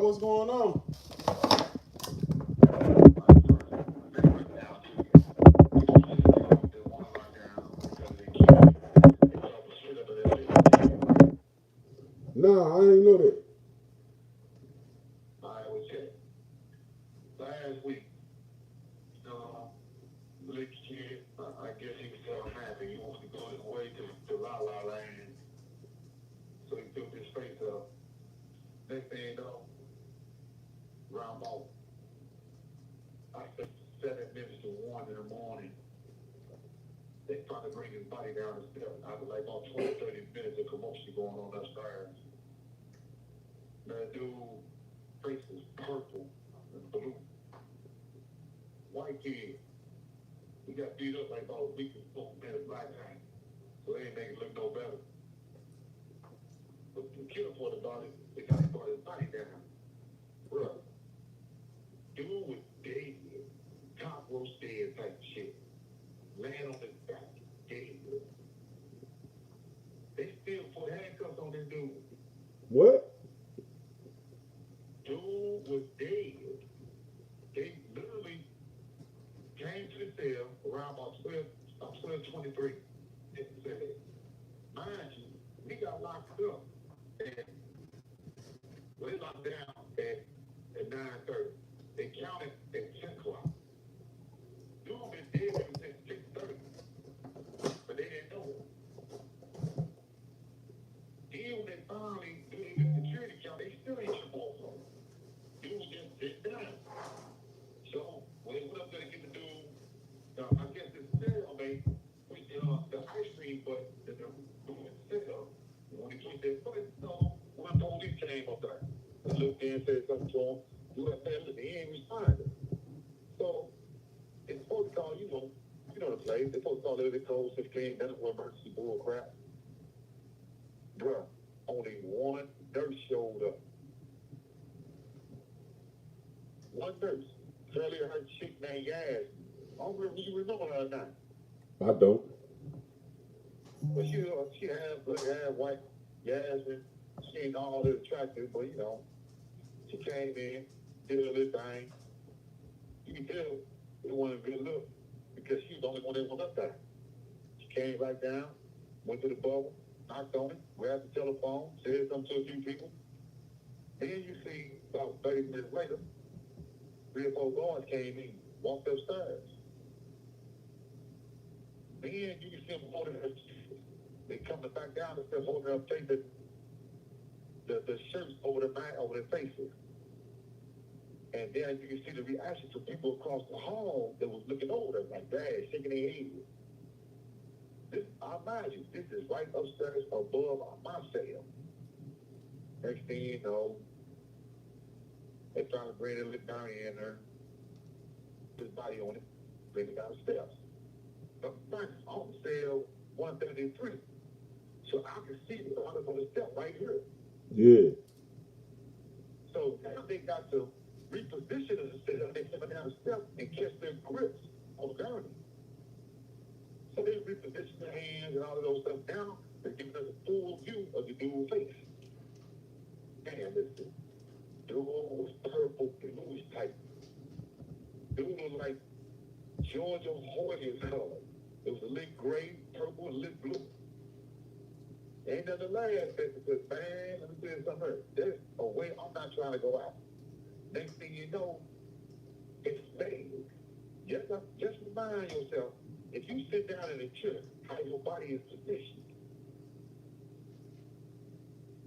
what's going on? Nah, I ain't know that. What? I don't. Yeah.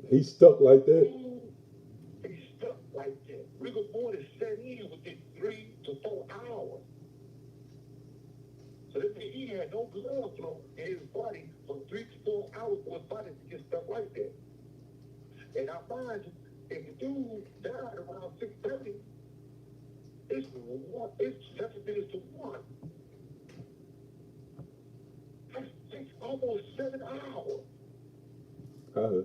He's stuck like that. Uh,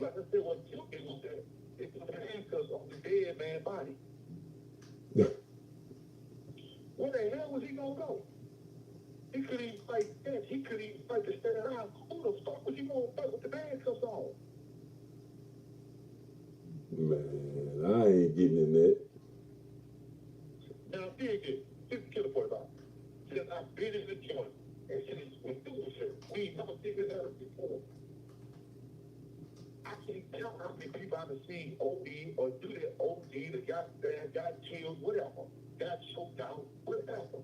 Like I said, what took it was that it was the handcuffs on the dead man's body. Where the hell was he gonna go? He couldn't even fight that. He couldn't even fight to stay around. Who the fuck was he gonna fight with the handcuffs on? Man, I ain't getting in that. Now, dig it. This is the killer part about it. Since I've been in the joint, and since we do this shit, we ain't never figured that out before. I can't tell how many people I've seen OD or do that OD that got bad, got killed, whatever, got choked out, whatever.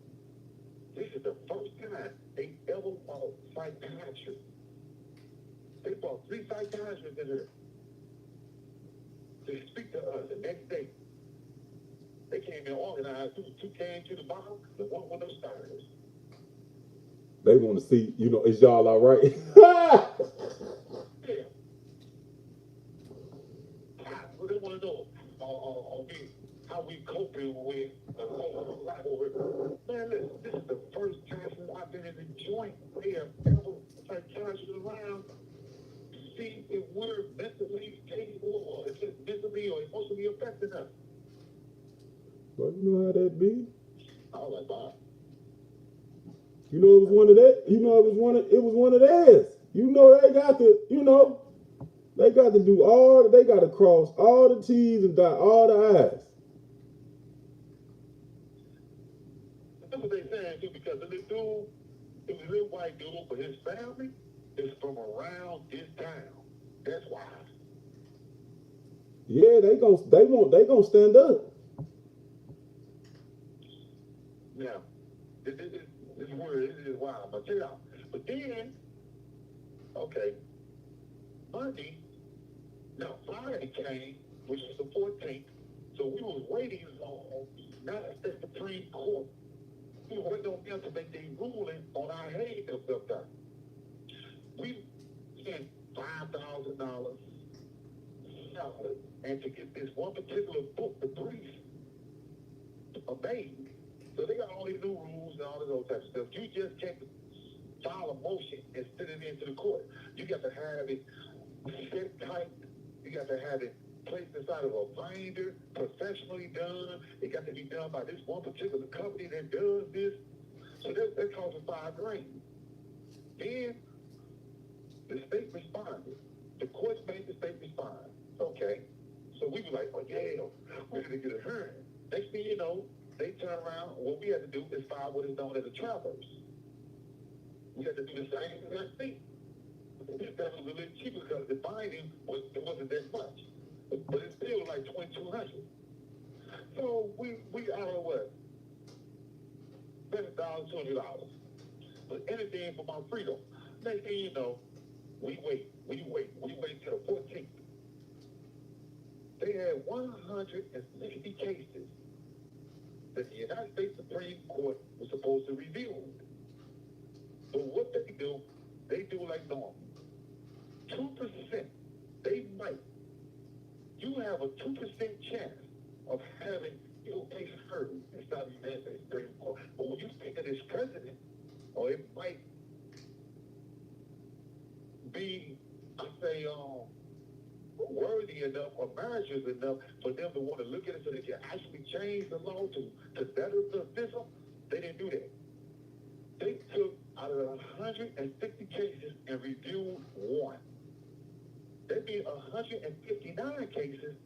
This is the first time they ever bought psychiatrists. They bought 3 psychiatrists in here to speak to us the next day. They came in organized. Two came to the bottom, the one with those stars. They want to see, is y'all all right? Yeah. What they want to know how we coping with life over here. Man, listen, this is the first time since I've been in the joint where ever psychiatrists around to see if we're mentally capable or if it's mentally or emotionally affecting us. Well, you know how that be. I was like, wow. It was one of that. It was one of theirs. They got to, they got to do they got to cross all the T's and dot all the I's. That's what they saying too, because the little dude, it was a little white dude, but his family is from around this town. That's why. Yeah, they gonna stand up. Now, this is weird. This is wild. But check it out. But then, okay, Friday came, which was the 14th. So we was waiting on United States Supreme Court. We were waiting on them to make their ruling on our Hague up. We spent $5,000 and to get this one particular book, the brief, made. So they got all these new rules and all this old type of stuff. You just can't file a motion and send it into the court. You got to have it set tight. You got to have it placed inside of a binder, professionally done. It got to be done by this one particular company that does this. So that costs $5,000. Then the state responded. The courts made the state respond. Okay. So we were like, oh yeah, we're gonna get a hearing. Next thing you know, they turn around. What we had to do is file what is known as a traverse. We had to do the same exact thing. That was a little cheaper because the binding wasn't that much, but it's still like $2,200. So we out of what? $7,200. But anything for my freedom. Next thing you know, we wait till the 14th. They had 160 cases that the United States Supreme Court was supposed to review. But what they do like normal. 2%, you have a 2% chance of having your case heard inside the United States Supreme Court. But when you think of this president, or it might be, worthy enough or meritorious enough for them to want to look at it so they can actually change the law to better the system, they didn't do that. They took out of 160 cases and reviewed 1. That means 159 cases,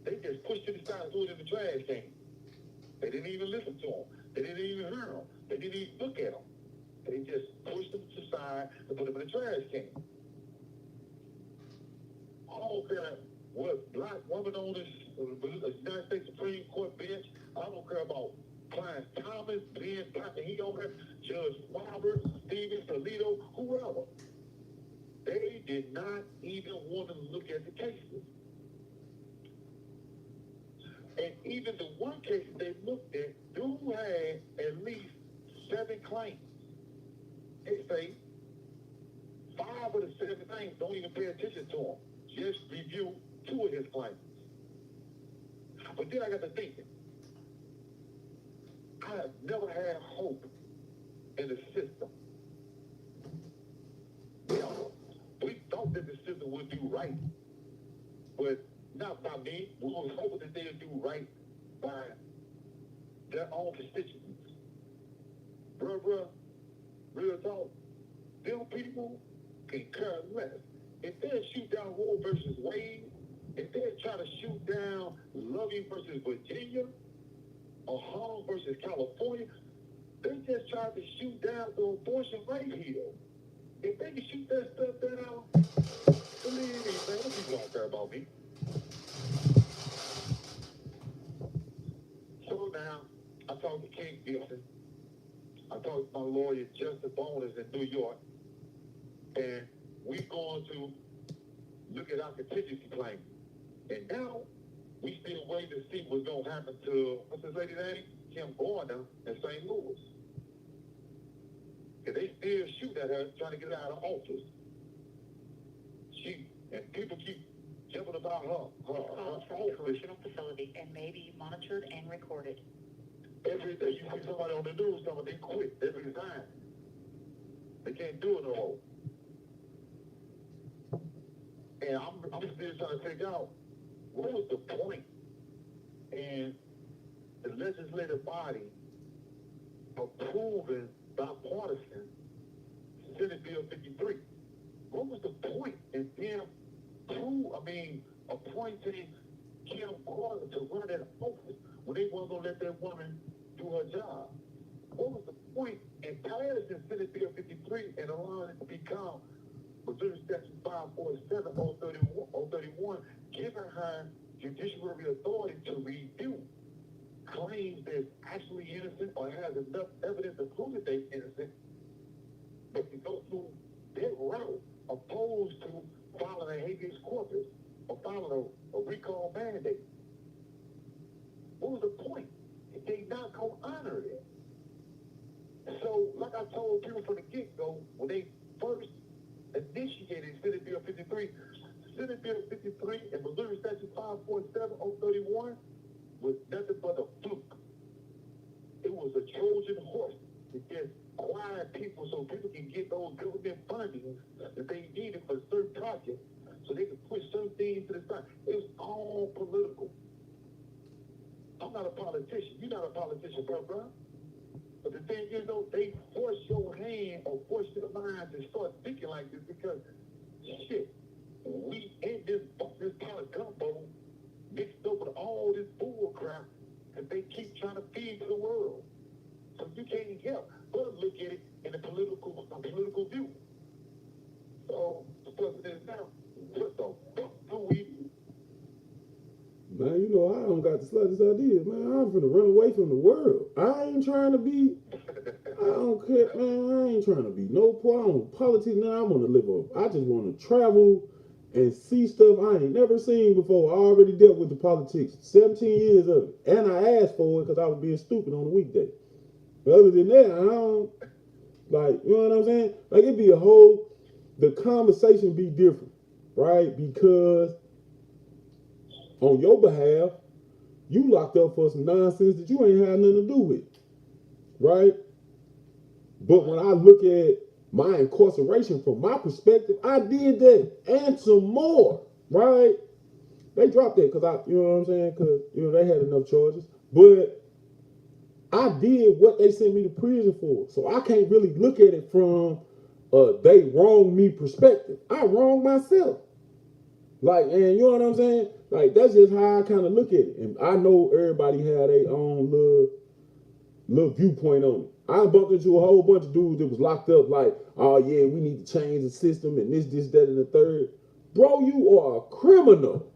they just pushed to the side and threw it in the trash can. They didn't even listen to them. They didn't even hear them. They didn't even look at them. They just pushed them to the side and put them in the trash can. I don't care what black woman on this United States Supreme Court bench. I don't care about Clarence Thomas, Ben Cotton, he over there, Judge Roberts, Stevens, Alito, whoever. They did not even want to look at the cases. And even the one case they looked at, dude had at least 7 claims. They say 5 of the 7 claims don't even pay attention to him. Just review 2 of his claims. But then I got to thinking, I have never had hope in the system. You know, we thought that the system would do right. mean, we was hoping that they would do right by their own constituents. Bruh, real talk. Them people can care less. If they shoot down Roe versus Wade, if they try to shoot down Loving versus Virginia, or Hall versus California, they just tried to shoot down the abortion right here. If they can shoot that stuff down, believe me, man, what people don't care about me. So now, I talked to King Gibson. I talked to my lawyer, Justin Bonus in New York, and we're going to look at our contingency claim. And now, we still waiting to see what's going to happen to, what's his lady's name? Kim Gardner in St. Louis. And they still shoot at her, trying to get her out of office. And people keep jumping about her correctional facility and may be monitored and recorded. Every day you see somebody on the news telling they quit, they resign. They can't do it no more. And I'm still trying to figure out what was the point in the legislative body approving bipartisan Senate Bill 53. What was the point in them appointing Kim Gardner to run that office when they weren't going to let that woman do her job? What was the point in passing Senate Bill 53 and allowing it to become Missouri Statute 547 031, giving her judiciary authority to review claims that's actually innocent or has enough evidence to prove that they're innocent, but to go through that route opposed to filing a habeas corpus or filing a recall mandate. What was the point if they not going to honor it? So, like I told people from the get-go, when they first initiated Senate Bill 53, Senate Bill 53 and Missouri Statute 547 031 was nothing but a fluke. It was a Trojan horse to just quiet people so people can get those government funding that they needed for certain projects so they could push certain things to the side. It was all political. I'm not a politician. You're not a politician, bro. But the thing is, though, they force your hand or force your mind to start thinking like this because, shit, we in this pot of gumbo mixed up with all this bull crap that they keep trying to feed to the world. So you can't help but look at it in a political view. So, the question is now, what the fuck do we do? Man, you know, I don't got the slightest idea, man. I'm finna run away from the world. I ain't trying to be, I don't care, man. I ain't trying to be no politics now. I want to live up. I just want to travel and see stuff I ain't never seen before. I already dealt with the politics, 17 years of it. And I asked for it because I was being stupid on the weekday. But other than that, I don't, like, you know what I'm saying? Like, it'd be the conversation be different, right? Because on your behalf, you locked up for some nonsense that you ain't had nothing to do with, right? But when I look at my incarceration from my perspective, I did that and some more, right? They dropped that because you know what I'm saying? Because, you know, they had enough charges. But I did what they sent me to prison for. So I can't really look at it from they wronged me perspective. I wronged myself. Like, and you know what I'm saying? Like, that's just how I kind of look at it. And I know everybody had their own little viewpoint on it. I bumped into a whole bunch of dudes that was locked up like, oh yeah, we need to change the system and this, that, and the third. Bro, you are a criminal.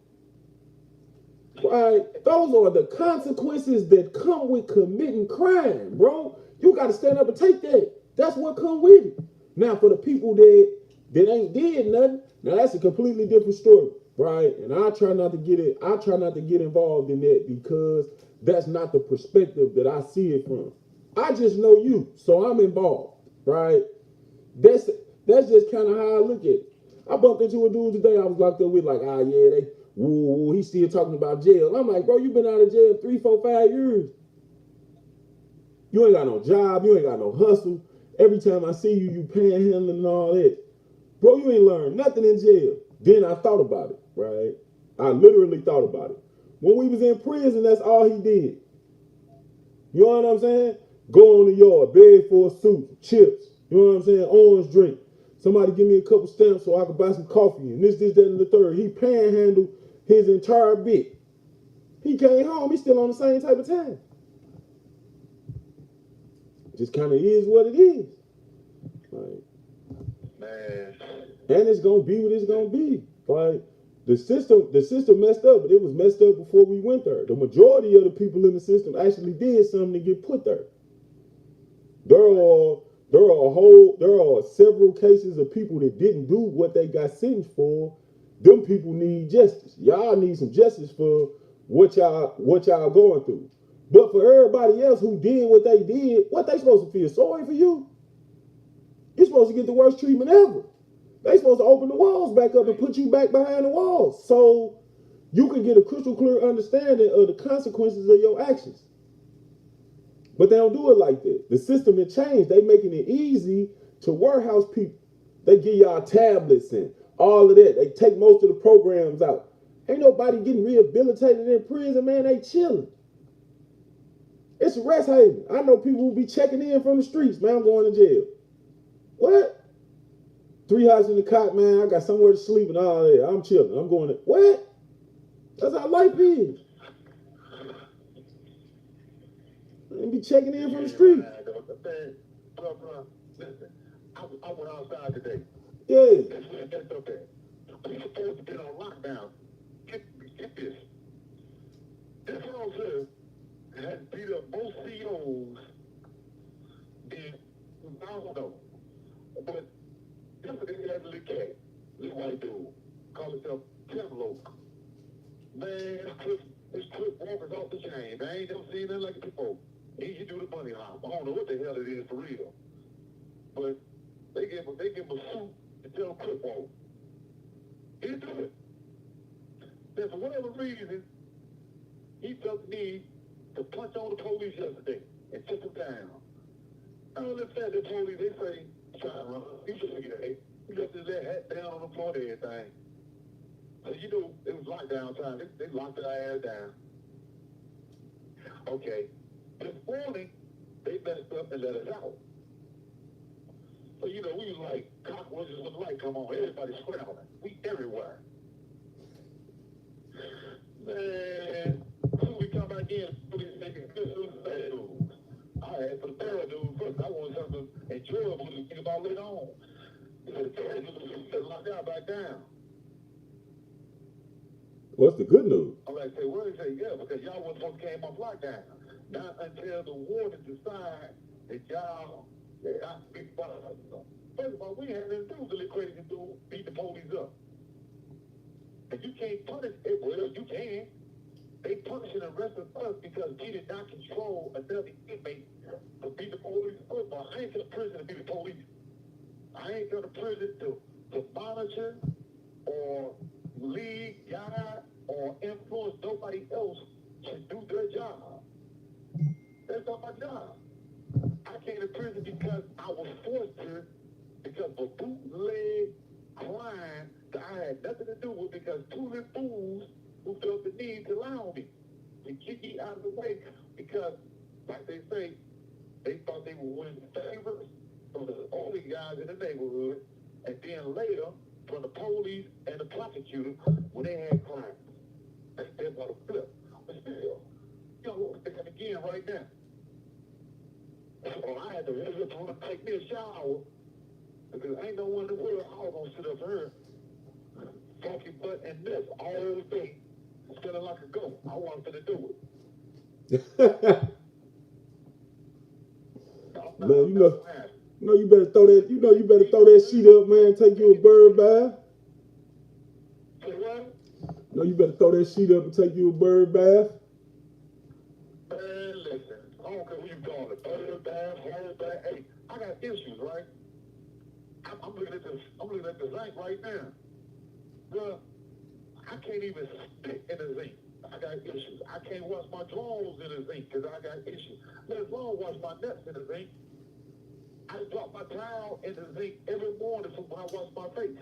Right? Those are the consequences that come with committing crime, bro. You got to stand up and take that. That's what come with it. Now, for the people that ain't did nothing, now that's a completely different story, right? And I try not to get involved in that because that's not the perspective that I see it from. I just know you, so I'm involved, right? That's just kind of how I look at it. I bumped into a dude today I was locked up with, like, he's still talking about jail. I'm like, bro, you been out of jail 3, 4, 5 years. You ain't got no job, you ain't got no hustle. Every time I see you, you panhandling and all that. Bro, you ain't learned nothing in jail. Then I thought about it, right? I literally thought about it. When we was in prison, that's all he did. You know what I'm saying? Go on the yard, beg for a soup, chips. You know what I'm saying? Orange drink. Somebody give me a couple stamps so I can buy some coffee and this, that, and the third. He panhandled his entire bit. He came home, he's still on the same type of time. Just kind of is what it is. Like, Man. and it's gonna be what it's gonna be. Like the system messed up, but it was messed up before we went there. The majority of the people in the system actually did something to get put there. There are several cases of people that didn't do what they got sentenced for. Them people need justice. Y'all need some justice for what y'all going through. But for everybody else who did what they supposed to feel sorry for you? You're supposed to get the worst treatment ever. They supposed to open the walls back up and put you back behind the walls so you can get a crystal clear understanding of the consequences of your actions. But they don't do it like that. The system has changed. They making it easy to warehouse people. They give y'all tablets and all of that. They take most of the programs out. Ain't nobody getting rehabilitated in prison, man. They chilling. It's a rest haven. I know people who be checking in from the streets, man. I'm going to jail. What? 3 hours in the cot, man. I got somewhere to sleep and all that. I'm chilling. I'm going to what? That's how life is. And be checking in from the street. Bro, listen, I went outside today. Yeah. That's okay. We supposed to get on lockdown. Get this. This officer has beat up both CEOs in, I don't know, but this is a little cat, this white dude, call himself Timloke. Man, this Cliff Walker's off the chain. I ain't never seen nothing like it before. He do the money hop. I don't know what the hell it is for real. But they give him a suit to tell him Cliff Walker. He do it. Then for whatever reason, he felt the need to punch on the police yesterday and took him down. I don't understand the police, they say, he should get it. He left his hat down on the floor and everything. So you know, it was lockdown time. They locked their ass down. Okay. This morning, they messed up and let us out. So, you know, we was like, cockroaches when the light come on. Everybody scrambling. We everywhere. Man, soon we come back in, police making good news. I asked for the third dude first. I wanted something enjoyable to think about later on. The third dude was locked out back down. What's the good news? I'm like, say, what? He say, yeah, because y'all wasn't supposed to came off lockdown. Not until the warden decide that y'all, first of all, we had to do the crazy dude beat the police up. And you can't punish it. Well, you can. They punishing the rest of us because he did not control another inmate to beat the police up. I ain't to the prison to be the police. I ain't to the prison to monitor or lead, guide, or influence nobody else to do their job. That's not my job. I came to prison because I was forced to, because of a bootleg crime that I had nothing to do with, because two little fools who felt the need to lie on me, to kick me out of the way, because, like they say, they thought they were winning favors from the only guys in the neighborhood, and then later from the police and the prosecutor when they had crime. That's how the flip. But still, you know, they're coming again right now. So I had to really take me a shower because ain't no one in the world I was gonna sit up here, funky butt and this all day, feeling like a goat. I wanted to do it. Man, you better throw that. You better throw that sheet up, man. Take you a bird bath. Say what? No, you better throw that sheet up and take you a bird bath. Man, listen, I don't care what you call it, bird bath, whole bath. Hey, I got issues, right? I'm looking at this. I'm looking at the zinc right now. Well, I can't even spit in the zinc. I got issues. I can't wash my drawers in the zinc because I got issues. Let alone wash my nuts in the zinc. I drop my towel in the zinc every morning when I wash my face.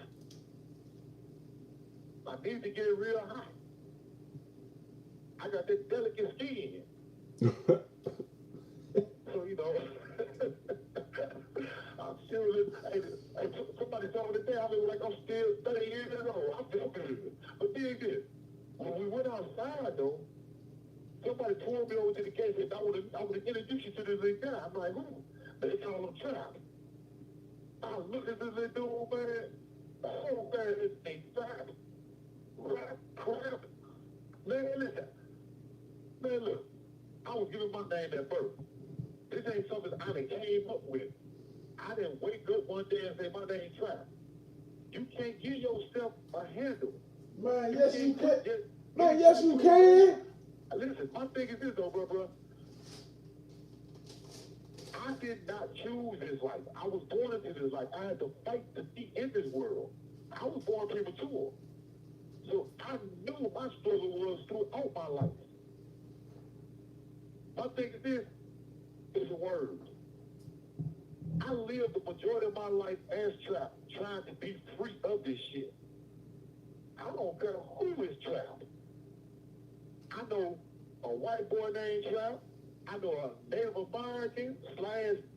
I need to get it real hot. I got that delicate skin. So, you know, I'm still, hey, somebody told me today, I was like, I'm still 30 years old. I feel good. But dig this. When we went outside, though, somebody pulled me over to the gate and said, I would have introduced you to this little guy. I'm like, who? They call him Trap. I was looking at this little dude, man. Oh, man, this thing Trap. Crap. Man, listen. Man, look. I was giving my name at birth. This ain't something I done came up with. I didn't wake up one day and say, my name Trap. You can't give yourself a handle. Man, yes you can. Man, yes you can. Listen, my thing is this though, bro. I did not choose this life. I was born into this life. I had to fight to be in this world. I was born premature. So I knew my struggle was throughout my life. My thing is this, is a word. I lived the majority of my life as trapped, trying to be free of this shit. I don't care who is trapped. I know a white boy named Trap. I know a Native American /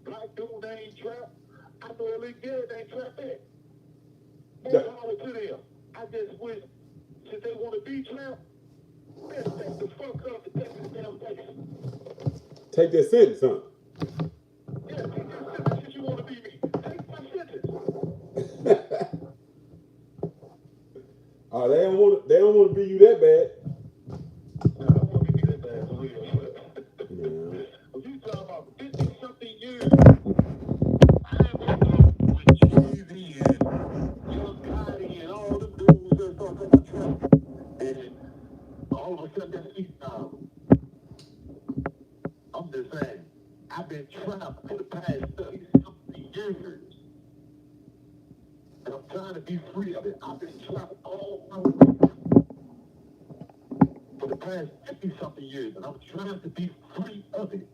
black dude named Trap. I know a little girl named Trapette. More power to them. I just wish, since they want to be trapped, man, take the fuck up and take this damn place. Take that sentence, huh? Yeah, take that sentence if you want to be me. Take my sentence. Oh, they don't want to be you that bad. I don't want to be that bad for real. Yeah. If you talk about 50-something years, I woke up with Jeezy and Young Gotti and all them dudes that talk about trap. And all of a sudden, that's East now. I'm just saying, I've been trapped for the past 30-something years. And I'm trying to be free of it. I've been trapped all my life for the past 50-something years, and I'm trying to be free of it.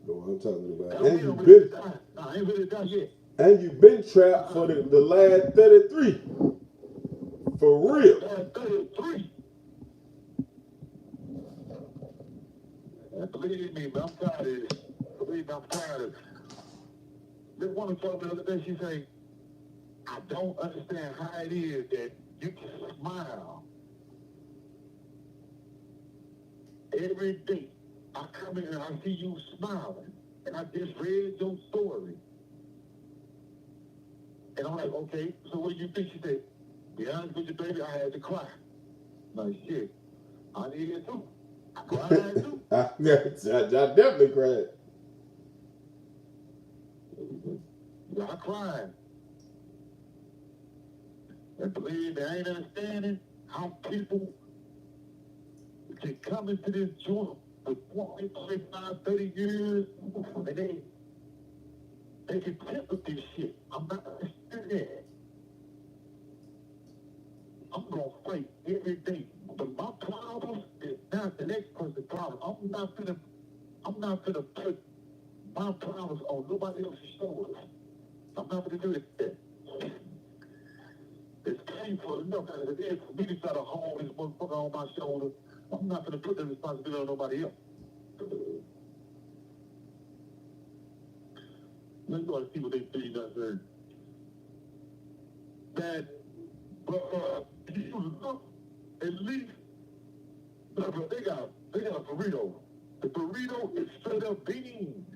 No, I'm talking about. And you've been, I ain't really done yet. And you've been trapped for the last 33. For real. Last 33. And believe me, man, I'm tired of this. Believe me, I'm tired of it. This woman told me the other day, she said, I don't understand how it is that you can smile every day. I come in and I see you smiling, and I just read your story. And I'm like, okay, so what do you think? She said, be honest with you, baby, I had to cry. I'm like, shit, I did too. I cried too. I definitely cried. Yeah, I cried. And believe me, I ain't understanding how people can come into this joint with 20, 25, 30 years, and they can tip with this shit. I'm not understanding that. I'm gonna fight every day. But my problem is not the next person's problem. I'm not gonna put my problems on nobody else's shoulders. I'm not gonna do it. It's painful enough as it is for me to try to hold this motherfucker on my shoulder. I'm not gonna put the responsibility on nobody else. Let's go and see what they say does there. That, you look, at least, they got a burrito. The burrito is straight up beans.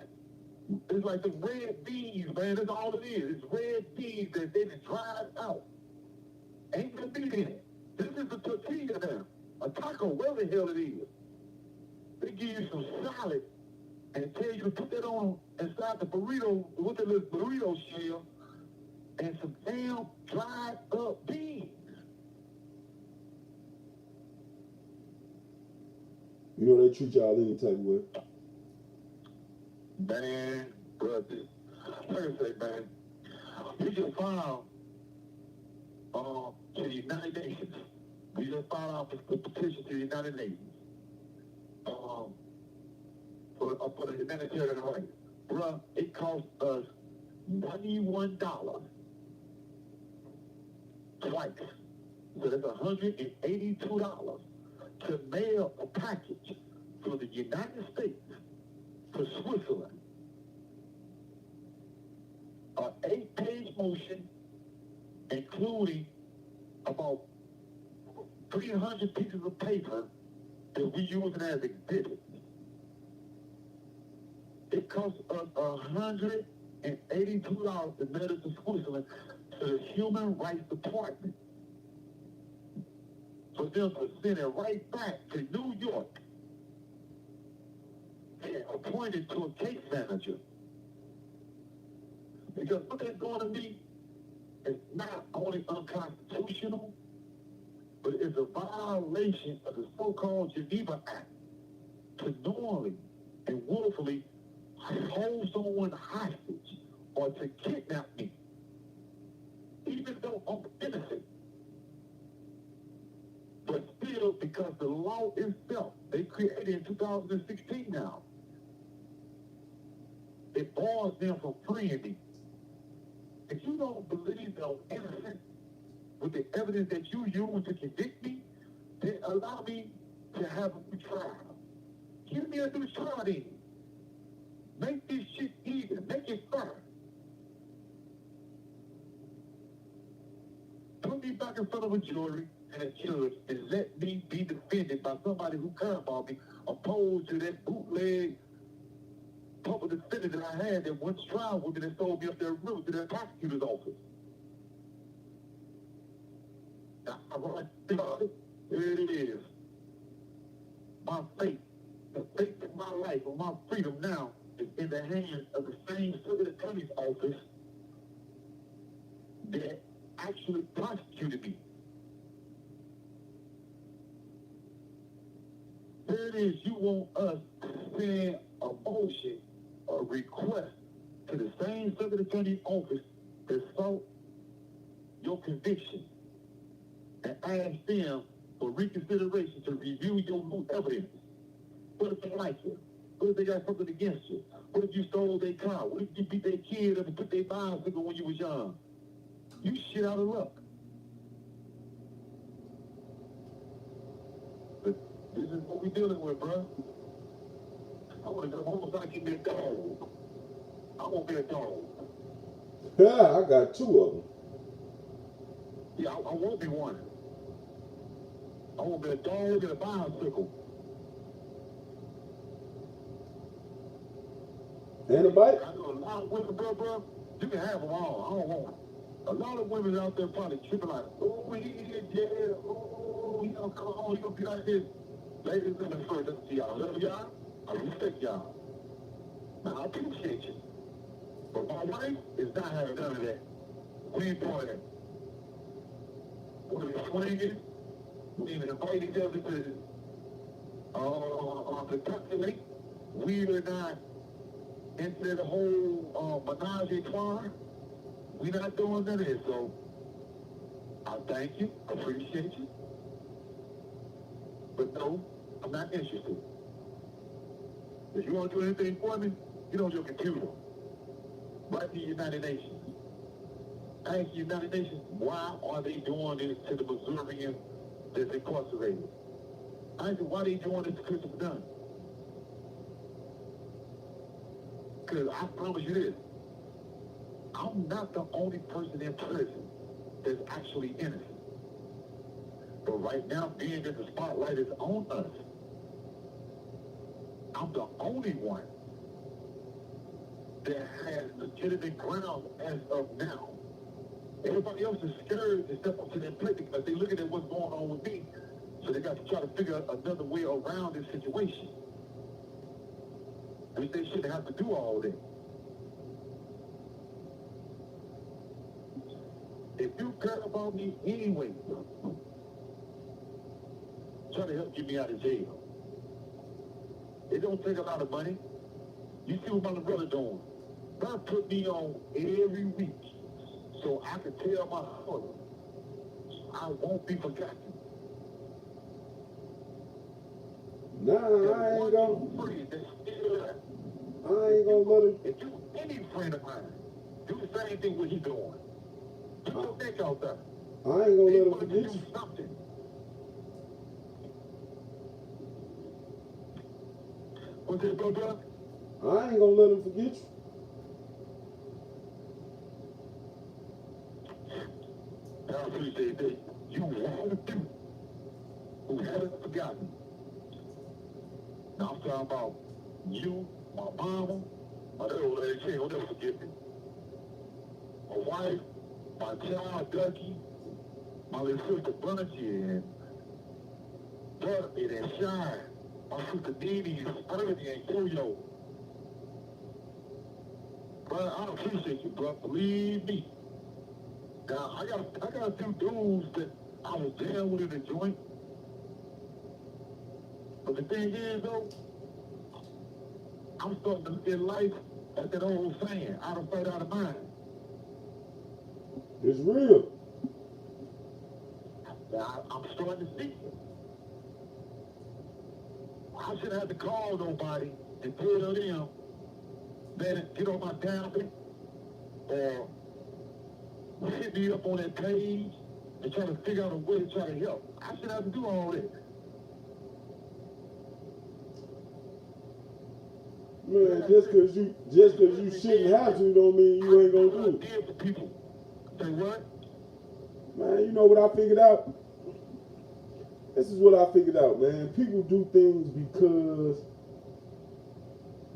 It's like the red beans, man. That's all it is. It's red beans that they just dried out. Ain't no meat in it. This is the tortilla now. A taco, whatever the hell it is. They give you some salad and tell you to put that on inside the burrito with the little burrito shell and some damn dried up beans. You know they treat y'all any type of way. Man, brother, like I say, man, we just filed to the United Nations. We just filed out a petition to the United Nations for the humanitarian rights. Bruh, it cost us $91 twice. So that's $182 to mail a package from the United States to Switzerland. An 8-page motion, including about 300 pieces of paper that we using as exhibits. It cost us $182 to mail it to Switzerland to the Human Rights Department, for them to send it right back to New York and appoint it to a case manager. Because what they're doing to me is not only unconstitutional, but it's a violation of the so-called Geneva Act to knowingly and willfully hold someone hostage or to kidnap me, even though I'm innocent. But still, because the law itself, they created in 2016 now, it bars them from freeing me. If you don't believe that I'm innocent with the evidence that you use to convict me, then allow me to have a new trial. Give me a new trial then. Make this shit even. Make it fair. Put me back in front of a jury and a judge and let me be defended by somebody who cares about me, opposed to that bootleg public defender that I had that went to trial with me that sold me up there room to that prosecutor's office. Now, I write about it. Here it is. My fate, the fate of my life, or my freedom now is in the hands of the same circuit attorney's office that actually prosecuted me. Here it is. You want us to send a motion, a request to the same circuit attorney's office that sought your conviction and ask them for reconsideration to review your new evidence. What if they like you? What if they got something against you? What if you stole their car? What if you beat their kid up and took their bicycle when you was young? You shit out of luck. But this is what we dealing with, bro. I want to go home so I can be a dog. I want to be a dog. Yeah, I got 2 of them. Yeah, I won't be one. I want to be a dog and a bicycle. And a bike? I know a lot of women, bro. You can have them all. I don't want them. A lot of women out there probably tripping like, oh, he in jail. Oh, he gonna come on. He gonna be like this. Ladies and gentlemen, first, let's see y'all. Love y'all. I respect y'all. Now, I appreciate you. But my wife is not having none of that. We ain't doing that. We're swinging. We even invite each other to calculate. We are not into the whole menage a trois. We're not doing none of this. So, I thank you. Appreciate you. But no, I'm not interested. If you want to do anything for me, get on your computer. Write to the United Nations. Ask the United Nations, why are they doing this to the Missourians that's incarcerated? I said, why are they doing this to Christopher Dunn? Because I promise you this, I'm not the only person in prison that's actually innocent. But right now, being that the spotlight is on us, I'm the only one that has legitimate ground as of now. Everybody else is scared to step up to their plate because they looking at what's going on with me, so they got to try to figure out another way around this situation. Which they shouldn't have to do all that. If you care about me anyway, try to help get me out of jail. It don't take a lot of money. You see what my brother doing. Brother put me on every week so I can tell my father I won't be forgotten. Nah, I ain't gonna let it. If you any friend of mine, do the same thing what he doing. Put your neck out there. I ain't gonna They let him want to forget do you. something. What's that, brother? I ain't gonna let them forget you. I appreciate that. You one of them who haven't forgotten. Now I'm talking about you, my mama, my little old lady, she ain't gonna never forget me. My wife, my child, Ducky, my little sister, Bunty, and Dorothy, and Shine, my sister, Dee, and Ernie, and Yo-Yo. Brother, I appreciate you, bro. Believe me. Now, I got a few dudes that I was down with in the joint. But the thing is, though, I'm starting to look at life like that old saying, out of sight, out of mind. It's real. Now, I'm starting to see it. I shouldn't have to call nobody and tell them that get on my tablet or hit me up on that page and try to figure out a way to try to help. I shouldn't have to do all that. Man, just cause you shouldn't have to don't mean you ain't gonna do it. For people. Say what? Man, you know what I figured out? This is what I figured out, man. People do things because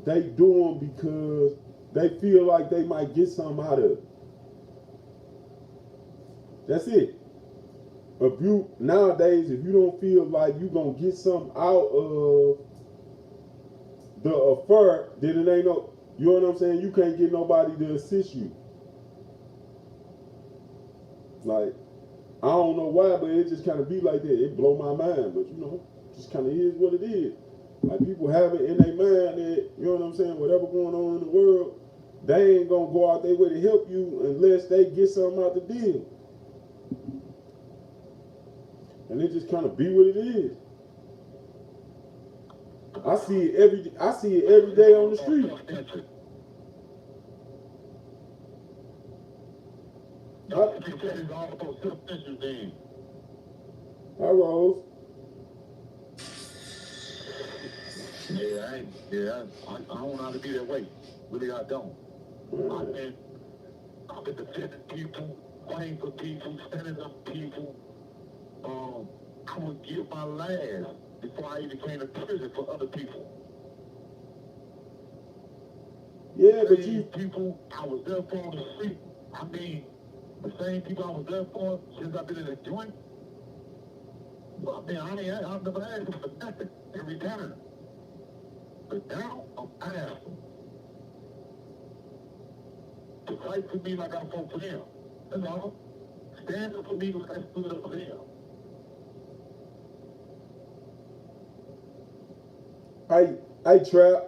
they do them because they feel like they might get something out of it. That's it. Nowadays, if you don't feel like you gonna get something out of the affair, then it ain't no, you know what I'm saying? You can't get nobody to assist you. Like, I don't know why, but it just kind of be like that. It blow my mind, but you know, just kind of is what it is. Like, people have it in their mind that, you know what I'm saying, whatever going on in the world, they ain't gonna go out their way to help you unless they get something out the deal. And it just kind of be what it is. I see it every day on the street. Hi, Rose. I don't know how to be that way. Really, I don't. I've been defending people, fighting for people, standing up for people. I would give my last before I even came to prison for other people. Yeah, but you people I was there for on the street. I mean, the same people I was there for since I've been in the joint. Well, man, I've never asked them for nothing in return. But now I'm asking to fight for me like I fought for them. That's all. Stand up for me like I stood up for them. I Trap.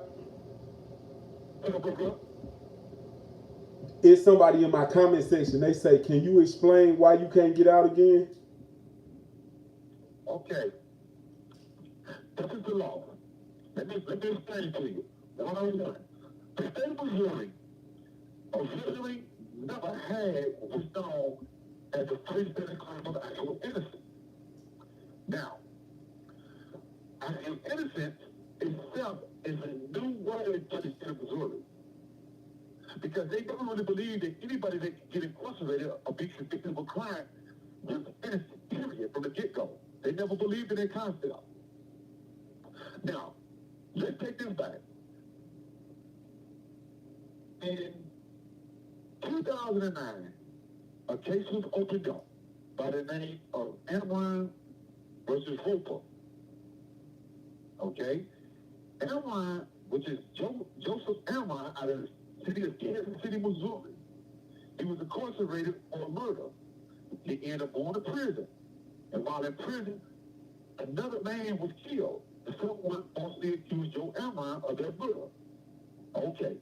It's somebody in my comment section. They say, "Can you explain why you can't get out again?" Okay. This is the law. Let me explain it to you. 101. The state of Missouri officially never had what was known as a pre-sentence claim of actual innocence. Now, actual innocence itself is a new word to the state of Missouri. Because they don't really believe that anybody that can get incarcerated or be convicted of a crime was innocent, period, from the get-go. They never believed in that concept. Now, let's take this back. In 2009, a case was opened up by the name of Antwine versus Hooper. Okay? Antwine, which is Joseph Antwine out of the city of Kansas City, Missouri. He was incarcerated for murder. He ended up going to prison. And while in prison, another man was killed. Someone falsely accused Joe Antwine of that murder. Okay.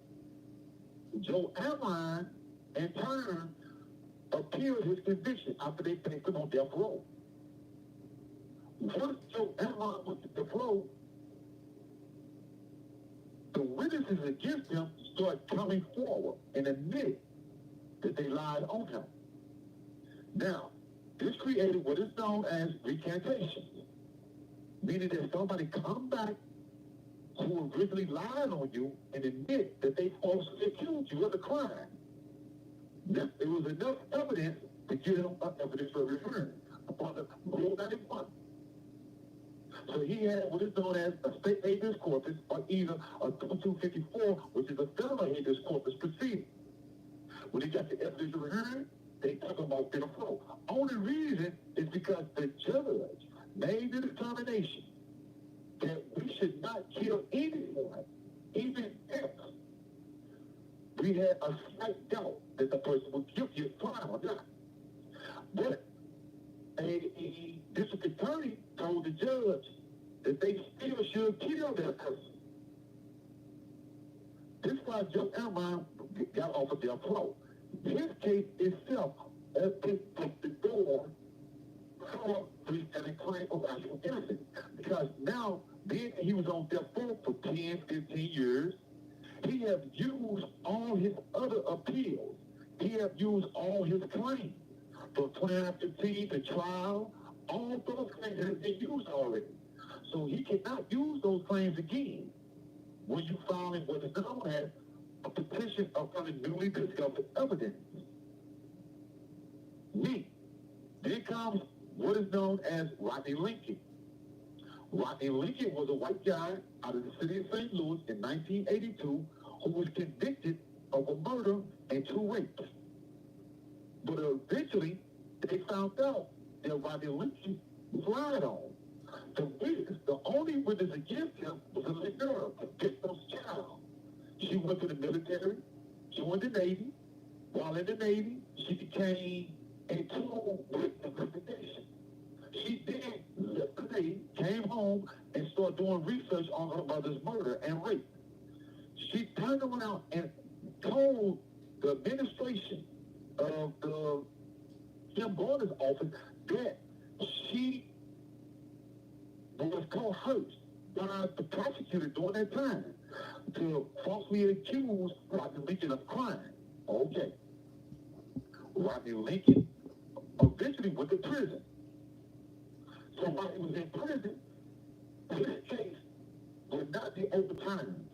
Joe Antwine, in turn, appealed his conviction after they placed him on death row. Once Joe Antwine went to death row, the witnesses against him started coming forward and admitted that they lied on him. Now, this created what is known as recantation, meaning that somebody come back who originally lied on you and admit that they falsely accused you of the crime. Now, there was enough evidence to give him an evidence for return upon the Rule 91. So he had what is known as a state habeas corpus, or either a 2254, which is a federal habeas corpus proceeding. When he got the evidence of return, they talk about bitter flow. Only reason is because the judge made the determination that we should not kill anyone, even if we had a slight doubt that the person was guilty of crime or not. But a district attorney told the judge that they still should kill that person. This is why Joe Amon got off of their flow. His case itself opened the door for a claim of actual innocence. Because now, then he was on death row for 10, 15 years. He has used all his other appeals. He has used all his claims. From 2015 to trial, all those claims have been used already. So he cannot use those claims again when you file in what is known as a petition upon newly discovered evidence. Then comes what is known as Rodney Lincoln. Rodney Lincoln was a white guy out of the city of St. Louis in 1982 who was convicted of a murder and 2 rapes. But eventually, they found out that Rodney Lincoln was lied on. The only witness against him was a little girl, a victim's child. She went to the military, joined the Navy. While in the Navy, she became a tool with investigation. She then left the Navy, came home, and started doing research on her mother's murder and rape. She turned around and told the administration of the Jim Gordon's office that she was coerced by the prosecutor during that time to falsely accuse Rodney Lincoln of crime. Okay. Rodney Lincoln eventually went to prison. So while he was in prison, his case would not be overturned.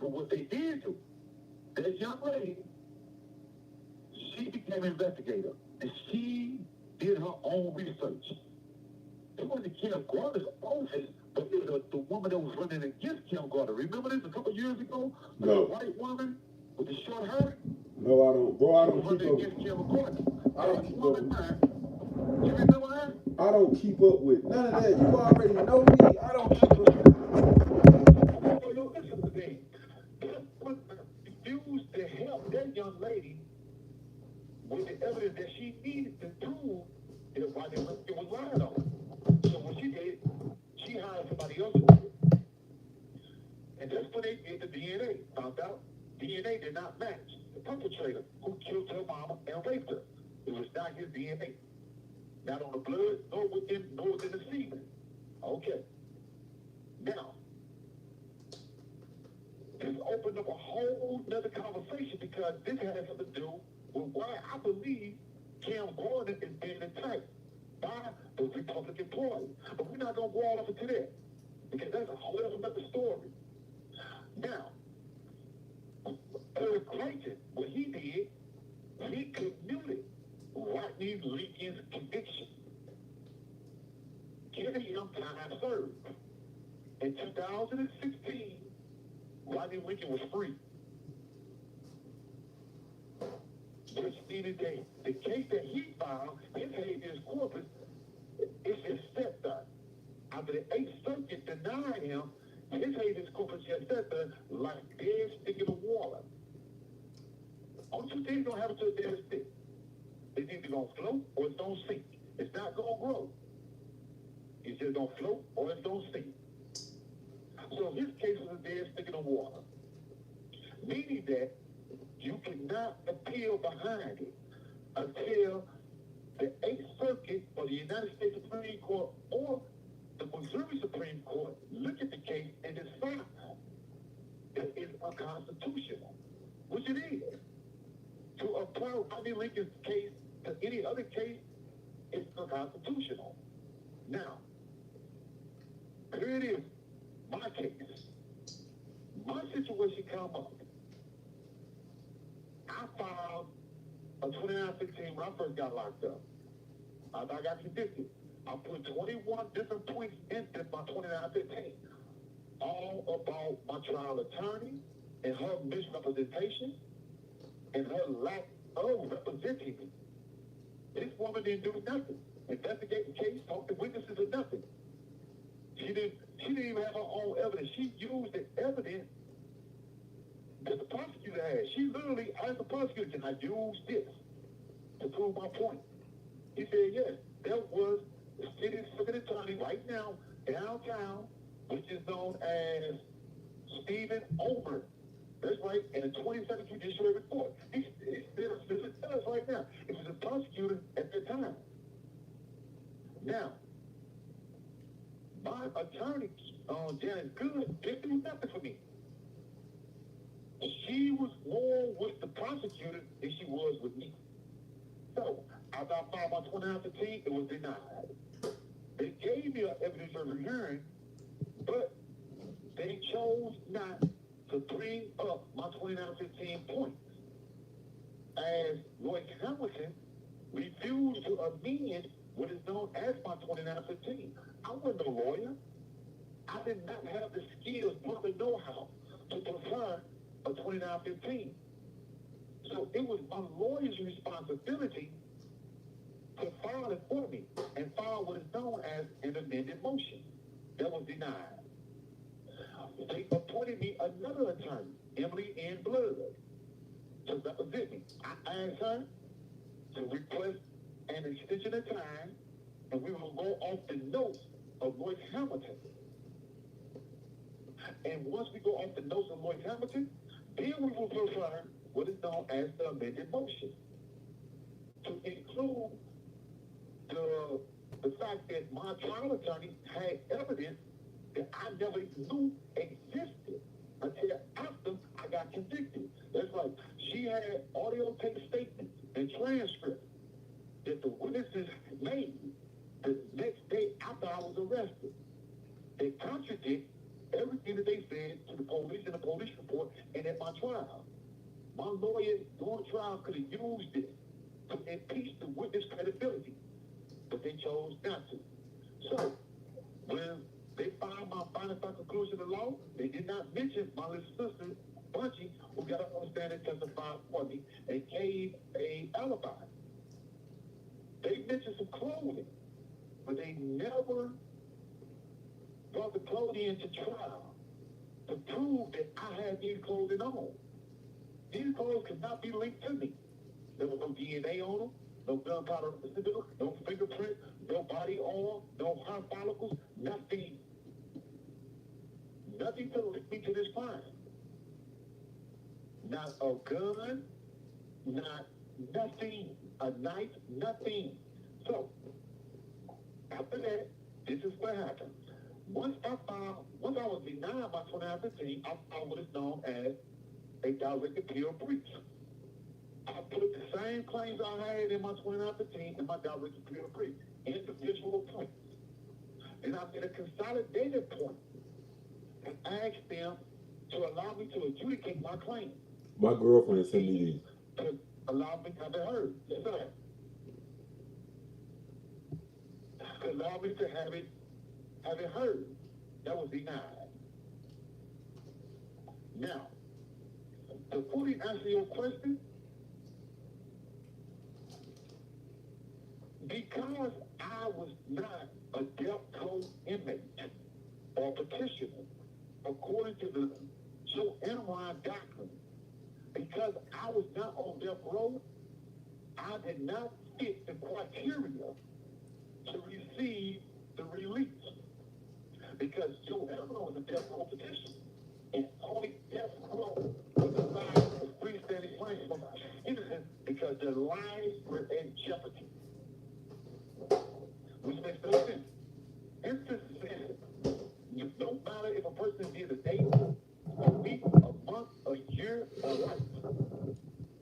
But what they did do, that young lady, she became an investigator, and she did her own research. It wasn't Kim Gardner's office, but it was the woman that was running against Kim Gardner. Remember this a couple years ago? No. The white woman with the short hair? No, I don't. Bro, I don't Running keep up. against Kim Gardner. I don't That keep woman, up. man, you remember that? I don't keep up with none of that. You already know me. I don't keep up. Oh, yo, listen to me. That woman refused to help that young lady with the evidence that she needed to prove that Rodney Lincoln was lying on. So what she did, she hired somebody else to do it. And that's when they did the DNA. Found out DNA did not match the perpetrator who killed her mama and raped her. It was not his DNA. Not on the blood, nor within the semen. Okay. Now, this opened up a whole nother conversation because this has something to do with why I believe Kim Gordon is being attacked by the Republican Party. But we're not going to go all over to that because that's a whole other story. Now, Eric Clayton, what he did, he commuted Rodney Lincoln's conviction, giving him time served. In 2016, Rodney Lincoln was free. Which meaning that the case that he filed, his habeas corpus, it's just set done. After the 8th Circuit denied him, his habeas corpus just set done like dead stick in the water. Only 2 things gonna happen to a dead stick. It's either gonna float or it's gonna sink. It's not gonna grow. It's just gonna float or it's gonna sink. So his case was a dead stick in the water. Meaning that you cannot appeal behind it until the 8th Circuit or the United States Supreme Court or the Missouri Supreme Court look at the case and decide that it's unconstitutional, which it is. To apply Rodney Lincoln's case to any other case is unconstitutional. Now, here it is, my case. My situation come up. I filed a 2915 when I first got locked up. I got convicted. I put 21 different points into my 2915. All about my trial attorney and her misrepresentation and her lack of representing me. This woman didn't do nothing. Investigate the case, talk to witnesses, or nothing. She didn't even have her own evidence. She used the evidence that the prosecutor had. She literally asked the prosecutor, can I use this to prove my point? He said, yes. There was the city circuit attorney right now downtown, which is known as Stephen Omer. That's right, in the 22nd Judicial Report. He's tell us right now. It was a prosecutor at the time. Now, my attorney, Janet Good, didn't do nothing for me. She was more with the prosecutor than she was with me. So, after I filed my 2915, it was denied. They gave me an evidentiary hearing, but they chose not to bring up my 2915 points. As Lloyd Hamilton refused to amend what is known as my 2915. I wasn't a lawyer. I did not have the skills nor the know-how to prepare a 2915. So it was my lawyer's responsibility to file it for me and file what is known as an amended motion. That was denied. They appointed me another attorney, Emily N. Blood, to represent me. I asked her to request an extension of time, and we will go off the notes of Lloyd Hamilton. And once we go off the notes of Lloyd Hamilton, then we will prefer what is known as the amended motion, to include the fact that my trial attorney had evidence that I never knew existed until after I got convicted. That's right. She had audio tape statements and transcripts that the witnesses made the next day after I was arrested. They contradict everything that they said to the police in the police report and at my trial. My lawyer during trial could have used it to impeach the witness credibility, but they chose not to. So, when they filed my final conclusion of law, they did not mention my little sister, Bunchy, who got up on the stand and testified for me and gave a alibi. They mentioned some clothing, but they never brought the clothing into trial to prove that I had these clothing on. These clothes could not be linked to me. There was no DNA on them, no gunpowder residual, no fingerprint, no body oil, no hair follicles, nothing. Nothing to link me to this crime. Not a gun, not nothing, a knife, nothing. So, after that, this is what happened. Once I was denied by 2015, I filed what is known as a direct appeal brief. I put the same claims I had in my 2015 in my direct appeal brief, individual points. And I made a consolidated point and asked them to allow me to adjudicate my claim. My girlfriend sent me these. To allow me to have it heard. Yes, sir. To allow me to have it heard. That was denied. Now, to fully answer your question, because I was not a death row inmate or petitioner, according to the Joe Enron doctrine, because I was not on death row, I did not fit the criteria to receive the release. Because Joe Enron was a death row petitioner, and only death row was allowed to freestanding claims for innocence because their lives were in jeopardy. Which makes no sense. Instance says, it don't matter if a person did a day, a week, a month, a year, or life.